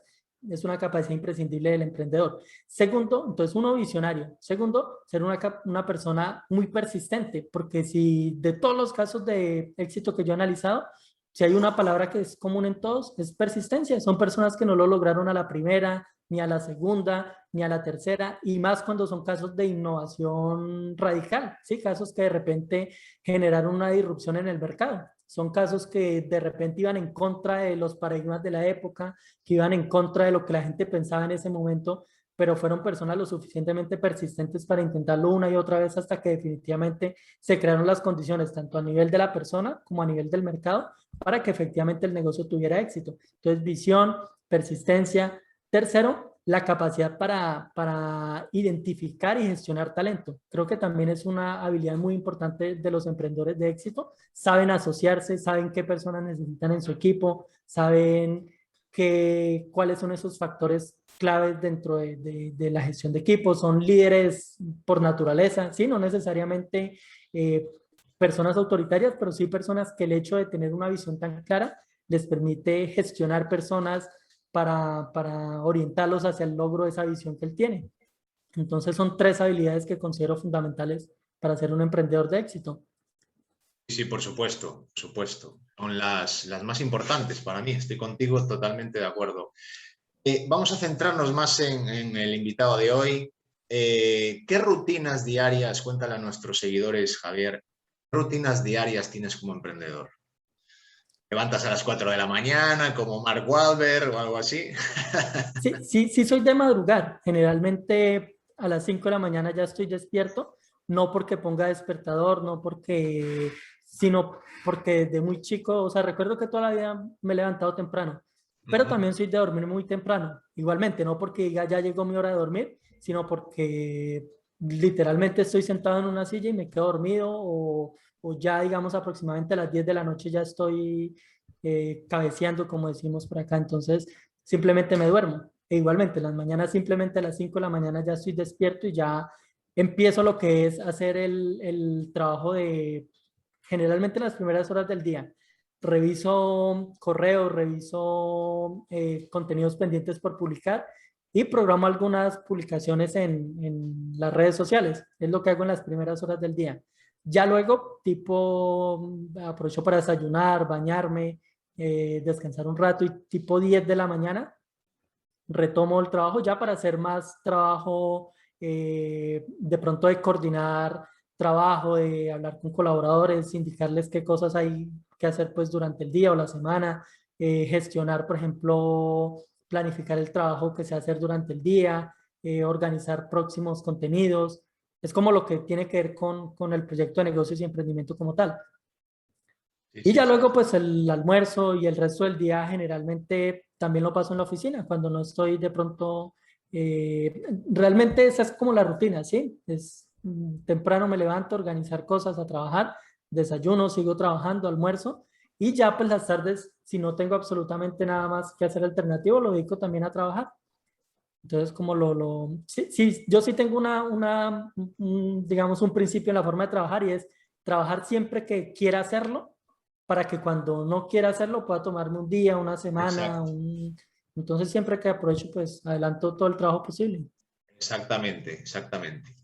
es una capacidad imprescindible del emprendedor. Segundo, entonces uno visionario. Segundo, ser una persona muy persistente, porque si de todos los casos de éxito que yo he analizado, si hay una palabra que es común en todos, es persistencia. Son personas que no lo lograron a la primera, ni a la segunda, ni a la tercera, y más cuando son casos de innovación radical, ¿sí? Casos que de repente generaron una disrupción en el mercado. Son casos que de repente iban en contra de los paradigmas de la época, que iban en contra de lo que la gente pensaba en ese momento, pero fueron personas lo suficientemente persistentes para intentarlo una y otra vez hasta que definitivamente se crearon las condiciones, tanto a nivel de la persona como a nivel del mercado, para que efectivamente el negocio tuviera éxito. Entonces, visión, persistencia. Tercero, la capacidad para identificar y gestionar talento. Creo que también es una habilidad muy importante de los emprendedores de éxito. Saben asociarse, saben qué personas necesitan en su equipo, saben cuáles son esos factores claves dentro de la gestión de equipos. Son líderes por naturaleza, ¿sí? No necesariamente personas autoritarias, pero sí personas que el hecho de tener una visión tan clara les permite gestionar personas para orientarlos hacia el logro de esa visión que él tiene. Entonces son tres habilidades que considero fundamentales para ser un emprendedor de éxito. Sí, por supuesto, por supuesto. Son las más importantes para mí, estoy contigo totalmente de acuerdo. Vamos a centrarnos más en el invitado de hoy. ¿Qué rutinas diarias, cuéntale a nuestros seguidores, Javier, qué rutinas diarias tienes como emprendedor? ¿Levantas a las 4 de la mañana como Mark Wahlberg o algo así? Sí, sí, sí soy de madrugar. Generalmente a las 5 de la mañana ya estoy despierto, no porque ponga despertador, no porque, sino porque de muy chico, o sea, recuerdo que toda la vida me he levantado temprano, pero también soy de dormir muy temprano. Igualmente, no porque diga ya llegó mi hora de dormir, sino porque literalmente estoy sentado en una silla y me quedo dormido o ya digamos aproximadamente a las 10 de la noche ya estoy cabeceando, como decimos por acá. Entonces, simplemente me duermo. E igualmente, las mañanas simplemente a las 5 de la mañana ya estoy despierto y ya empiezo lo que es hacer el trabajo de, generalmente en las primeras horas del día. Reviso correos, reviso contenidos pendientes por publicar y programo algunas publicaciones en las redes sociales. Es lo que hago en las primeras horas del día. Ya luego, tipo, aprovecho para desayunar, bañarme, descansar un rato y tipo 10 de la mañana retomo el trabajo ya para hacer más trabajo, de pronto de coordinar trabajo, de hablar con colaboradores, indicarles qué cosas hay que hacer pues durante el día o la semana, gestionar, por ejemplo, planificar el trabajo que se va a hacer durante el día, organizar próximos contenidos. Es como lo que tiene que ver con el proyecto de negocios y emprendimiento como tal. Sí, Y sí, ya sí. luego, pues el almuerzo y el resto del día generalmente también lo paso en la oficina, cuando no estoy de pronto, realmente esa es como la rutina, ¿sí? Es temprano me levanto a organizar cosas, a trabajar, desayuno, sigo trabajando, almuerzo, y ya pues las tardes, si no tengo absolutamente nada más que hacer alternativo, lo dedico también a trabajar. Entonces, como sí, sí, yo sí tengo digamos, un principio en la forma de trabajar y es trabajar siempre que quiera hacerlo para que cuando no quiera hacerlo pueda tomarme un día, una semana, Exacto, entonces siempre que aprovecho, pues adelanto todo el trabajo posible. exactamente, exactamente.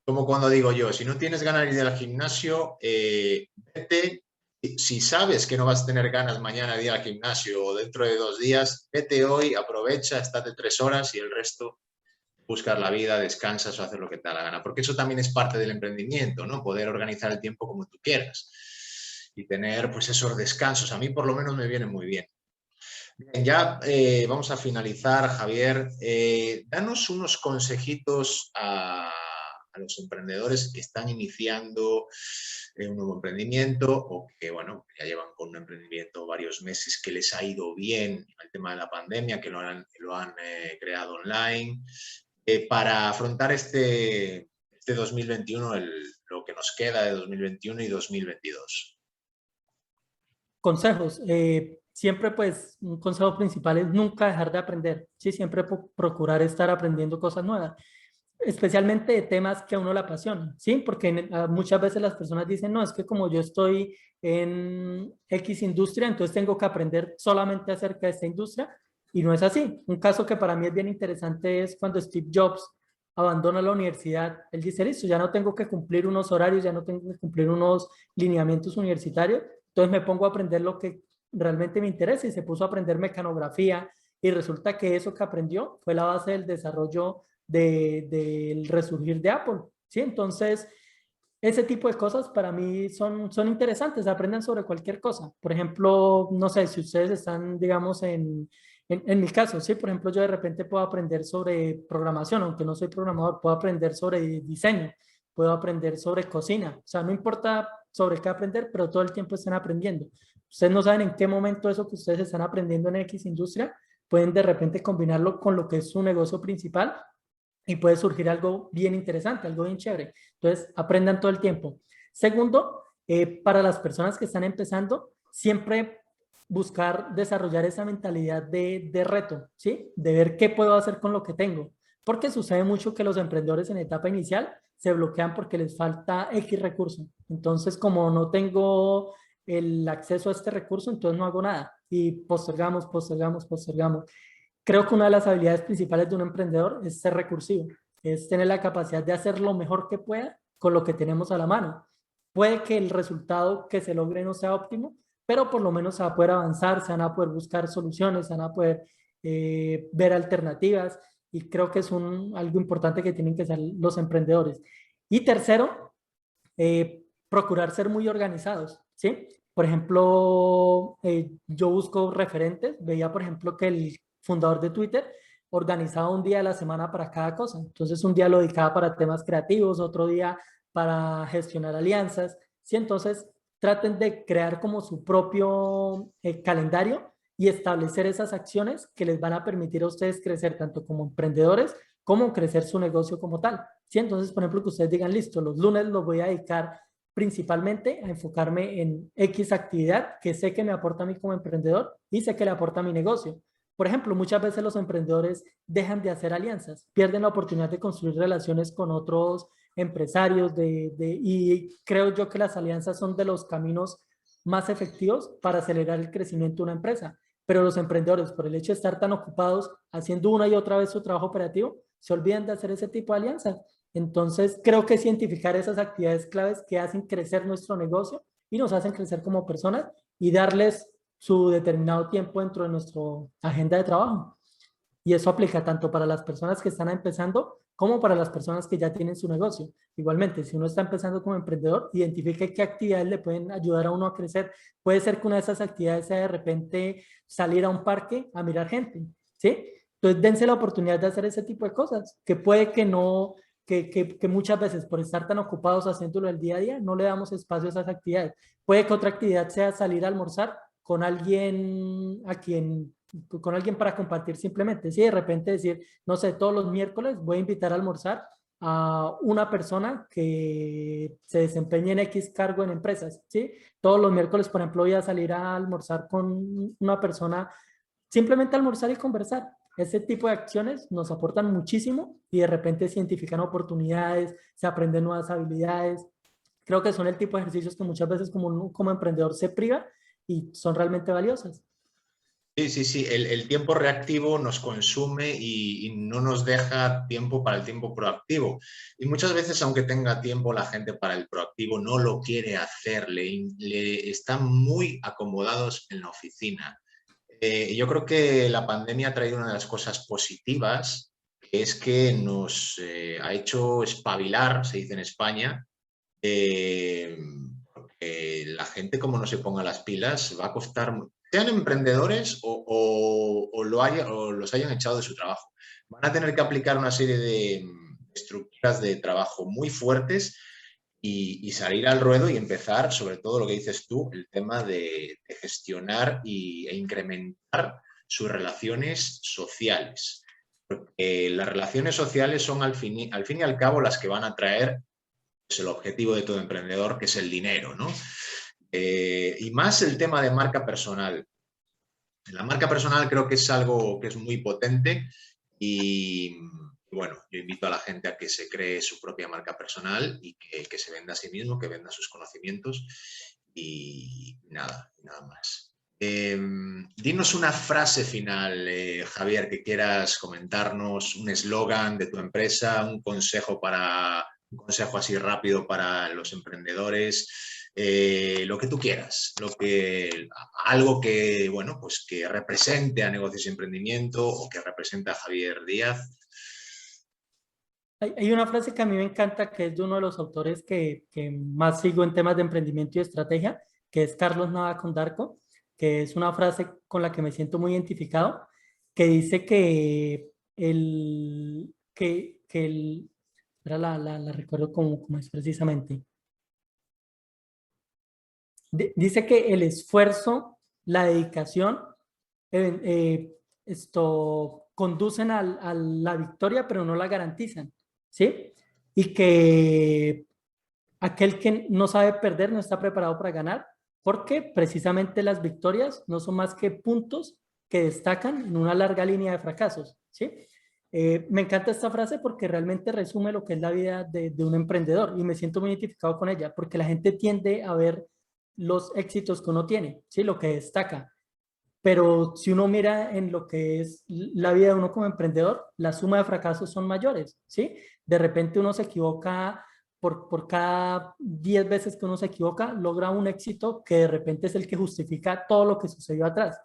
Como cuando digo yo, si no tienes ganas de ir al gimnasio, vete. Si sabes que no vas a tener ganas mañana de ir al gimnasio o dentro de 2 días, vete hoy, aprovecha, estate 3 horas y el resto buscar la vida, descansas o hacer lo que te da la gana. Porque eso también es parte del emprendimiento, ¿no? Poder organizar el tiempo como tú quieras y tener pues esos descansos. A mí por lo menos me viene muy bien. Bien, ya vamos a finalizar, Javier. Danos unos consejitos a los emprendedores que están iniciando un nuevo emprendimiento o que, bueno, ya llevan con un emprendimiento varios meses que les ha ido bien el tema de la pandemia, que lo han creado online. para afrontar este 2021, lo que nos queda de 2021 y 2022? Consejos. Siempre pues un consejo principal es nunca dejar de aprender, ¿sí? Siempre procurar estar aprendiendo cosas nuevas, especialmente de temas que a uno le apasionan, ¿sí? Porque muchas veces las personas dicen, no, es que como yo estoy en X industria, entonces tengo que aprender solamente acerca de esta industria, y no es así. Un caso que para mí es bien interesante es cuando Steve Jobs abandona la universidad. Él dice, listo, ya no tengo que cumplir unos horarios, ya no tengo que cumplir unos lineamientos universitarios, entonces me pongo a aprender lo que realmente me interesa, y se puso a aprender mecanografía, y resulta que eso que aprendió fue la base del desarrollo del resurgir de Apple, ¿sí? Entonces, ese tipo de cosas para mí son interesantes, aprenden sobre cualquier cosa. Por ejemplo, no sé, si ustedes están, digamos, en mi caso, ¿sí? Por ejemplo, yo de repente puedo aprender sobre programación, aunque no soy programador, puedo aprender sobre diseño, puedo aprender sobre cocina, o sea, no importa sobre qué aprender, pero todo el tiempo están aprendiendo. Ustedes no saben en qué momento eso que ustedes están aprendiendo en X industria, pueden de repente combinarlo con lo que es su negocio principal, y puede surgir algo bien interesante, algo bien chévere. Entonces, aprendan todo el tiempo. Segundo, para las personas que están empezando, siempre buscar desarrollar esa mentalidad de reto, ¿sí? De ver qué puedo hacer con lo que tengo. Porque sucede mucho que los emprendedores en etapa inicial se bloquean porque les falta X recurso. Entonces, como no tengo el acceso a este recurso, entonces no hago nada. Y postergamos, postergamos, postergamos. Creo que una de las habilidades principales de un emprendedor es ser recursivo, es tener la capacidad de hacer lo mejor que pueda con lo que tenemos a la mano. Puede que el resultado que se logre no sea óptimo, pero por lo menos se va a poder avanzar, se van a poder buscar soluciones, se van a poder ver alternativas, y creo que es algo importante que tienen que ser los emprendedores. Y tercero, procurar ser muy organizados, ¿sí? Por ejemplo, yo busco referentes, veía por ejemplo que el fundador de Twitter organizaba un día a la semana para cada cosa. Entonces, un día lo dedicaba para temas creativos, otro día para gestionar alianzas, ¿sí? Entonces, traten de crear como su propio calendario y establecer esas acciones que les van a permitir a ustedes crecer tanto como emprendedores como crecer su negocio como tal. ¿Sí? Entonces, por ejemplo, que ustedes digan, listo, los lunes los voy a dedicar principalmente a enfocarme en X actividad que sé que me aporta a mí como emprendedor y sé que le aporta a mi negocio. Por ejemplo, muchas veces los emprendedores dejan de hacer alianzas, pierden la oportunidad de construir relaciones con otros empresarios y creo yo que las alianzas son de los caminos más efectivos para acelerar el crecimiento de una empresa. Pero los emprendedores, por el hecho de estar tan ocupados haciendo una y otra vez su trabajo operativo, se olvidan de hacer ese tipo de alianzas. Entonces, creo que es identificar esas actividades claves que hacen crecer nuestro negocio y nos hacen crecer como personas, y darles su determinado tiempo dentro de nuestra agenda de trabajo. Y eso aplica tanto para las personas que están empezando como para las personas que ya tienen su negocio. Igualmente, si uno está empezando como emprendedor, identifique qué actividades le pueden ayudar a uno a crecer. Puede ser que una de esas actividades sea de repente salir a un parque a mirar gente, ¿sí? Entonces, dense la oportunidad de hacer ese tipo de cosas, que puede que no, que muchas veces por estar tan ocupados haciéndolo el día a día, no le damos espacio a esas actividades. Puede que otra actividad sea salir a almorzar con alguien con alguien para compartir simplemente. Si de repente decir, no sé, todos los miércoles voy a invitar a almorzar a una persona que se desempeñe en X cargo en empresas, ¿sí? Todos los miércoles, por ejemplo, voy a salir a almorzar con una persona, simplemente almorzar y conversar. Ese tipo de acciones nos aportan muchísimo y de repente se identifican oportunidades, se aprenden nuevas habilidades. Creo que son el tipo de ejercicios que muchas veces como emprendedor se priva y son realmente valiosas. Sí, sí, sí, el tiempo reactivo nos consume y no nos deja tiempo para el tiempo proactivo. Y muchas veces, aunque tenga tiempo, la gente para el proactivo no lo quiere hacer, están muy acomodados en la oficina. Yo creo que la pandemia ha traído una de las cosas positivas, que es que nos ha hecho espabilar, se dice en España, porque la gente, como no se ponga las pilas, va a costar, sean emprendedores o los hayan echado de su trabajo. Van a tener que aplicar una serie de estructuras de trabajo muy fuertes y salir al ruedo y empezar, sobre todo lo que dices tú, el tema de gestionar e incrementar sus relaciones sociales. Las relaciones sociales son al fin y al cabo las que van a traer pues, el objetivo de todo emprendedor, que es el dinero, ¿no? Y más el tema de marca personal. La marca personal creo que es algo que es muy potente y bueno, yo invito a la gente a que se cree su propia marca personal y que se venda a sí mismo, que venda sus conocimientos y nada más. Dinos una frase final, Javier, que quieras comentarnos, un eslogan de tu empresa, un consejo así rápido para los emprendedores, lo que tú quieras, algo que, bueno, pues que represente a Negocios y Emprendimiento o que represente a Javier Díaz. Hay una frase que a mí me encanta, que es de uno de los autores que más sigo en temas de emprendimiento y estrategia, que es Carlos Nava Condarco, que es una frase con la que me siento muy identificado, que dice ahora la recuerdo como es precisamente. Dice que el esfuerzo, la dedicación, esto conducen a la victoria, pero no la garantizan, ¿sí? Y que aquel que no sabe perder no está preparado para ganar, porque precisamente las victorias no son más que puntos que destacan en una larga línea de fracasos, ¿sí? Me encanta esta frase porque realmente resume lo que es la vida de un emprendedor y me siento muy identificado con ella, porque la gente tiende a ver los éxitos que uno tiene, ¿sí? Lo que destaca. Pero si uno mira en lo que es la vida de uno como emprendedor, la suma de fracasos son mayores, ¿sí? De repente uno se equivoca por cada 10 veces que uno se equivoca, logra un éxito que de repente es el que justifica todo lo que sucedió atrás.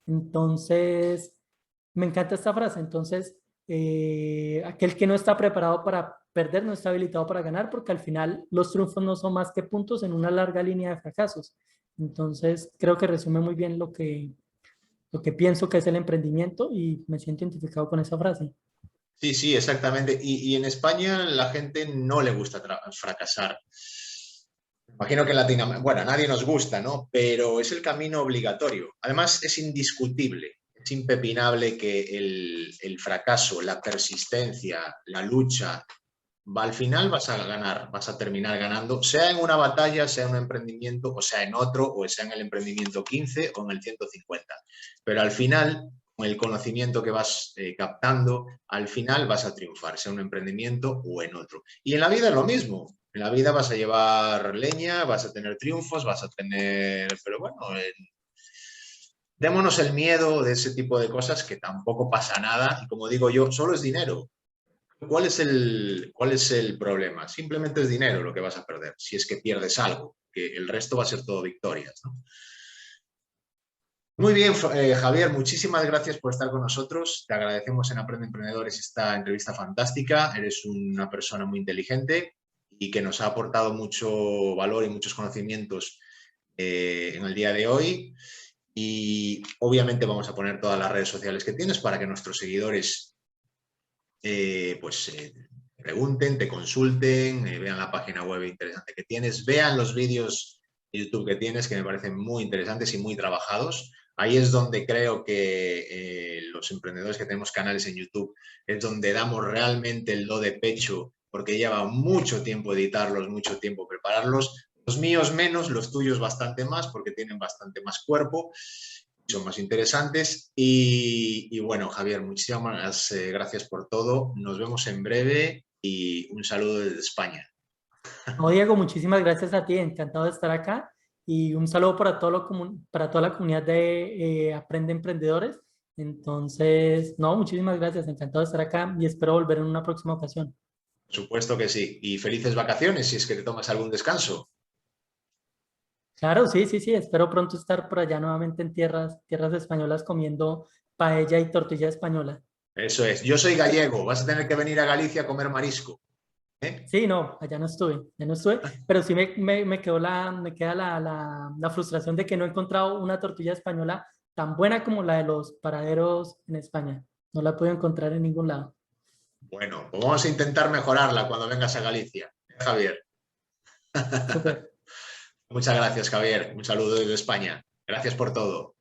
Entonces, me encanta esta frase. Entonces, aquel que no está preparado para perder no está habilitado para ganar, porque al final los triunfos no son más que puntos en una larga línea de fracasos. Entonces, creo que resume muy bien lo que pienso que es el emprendimiento y me siento identificado con esa frase. Sí, sí, exactamente. Y en España la gente no le gusta fracasar. Imagino que en Latinoamérica, bueno, a nadie nos gusta, ¿no? Pero es el camino obligatorio. Además, es indiscutible, es impepinable que el fracaso, la persistencia, la lucha, al final vas a ganar, vas a terminar ganando, sea en una batalla, sea en un emprendimiento, o sea en otro, o sea en el emprendimiento 15 o en el 150. Pero al final, con el conocimiento que vas captando, al final vas a triunfar, sea en un emprendimiento o en otro. Y en la vida es lo mismo. En la vida vas a llevar leña, vas a tener triunfos, vas a tener... Pero bueno, démonos el miedo de ese tipo de cosas que tampoco pasa nada. Y como digo yo, solo es dinero. ¿Cuál es el problema? Simplemente es dinero lo que vas a perder, si es que pierdes algo, que el resto va a ser todo victorias, ¿no? Muy bien, Javier, muchísimas gracias por estar con nosotros. Te agradecemos en Aprende Emprendedores esta entrevista fantástica. Eres una persona muy inteligente y que nos ha aportado mucho valor y muchos conocimientos en el día de hoy. Y obviamente vamos a poner todas las redes sociales que tienes para que nuestros seguidores pregunten, te consulten, vean la página web interesante que tienes, vean los vídeos de YouTube que tienes, que me parecen muy interesantes y muy trabajados. Ahí es donde creo que los emprendedores que tenemos canales en YouTube es donde damos realmente el do de pecho, porque lleva mucho tiempo editarlos, mucho tiempo prepararlos. Los míos menos, los tuyos bastante más, porque tienen bastante más cuerpo, son más interesantes. Y bueno, Javier, muchísimas gracias por todo. Nos vemos en breve y un saludo desde España. No, Diego, muchísimas gracias a ti, encantado de estar acá y un saludo para toda la comunidad de Aprende Emprendedores. Entonces, no, muchísimas gracias, encantado de estar acá y espero volver en una próxima ocasión. Por supuesto que sí. Y felices vacaciones si es que te tomas algún descanso. Claro, sí, sí, sí, espero pronto estar por allá nuevamente en tierras españolas comiendo paella y tortilla española. Eso es. Yo soy gallego. Vas a tener que venir a Galicia a comer marisco. ¿Eh? Sí, no, allá no estuve, ya no estuve, pero sí me queda la frustración de que no he encontrado una tortilla española tan buena como la de los paraderos en España. No la puedo encontrar en ningún lado. Bueno, pues vamos a intentar mejorarla cuando vengas a Galicia. Javier. Súper. Muchas gracias, Javier. Un saludo desde España. Gracias por todo.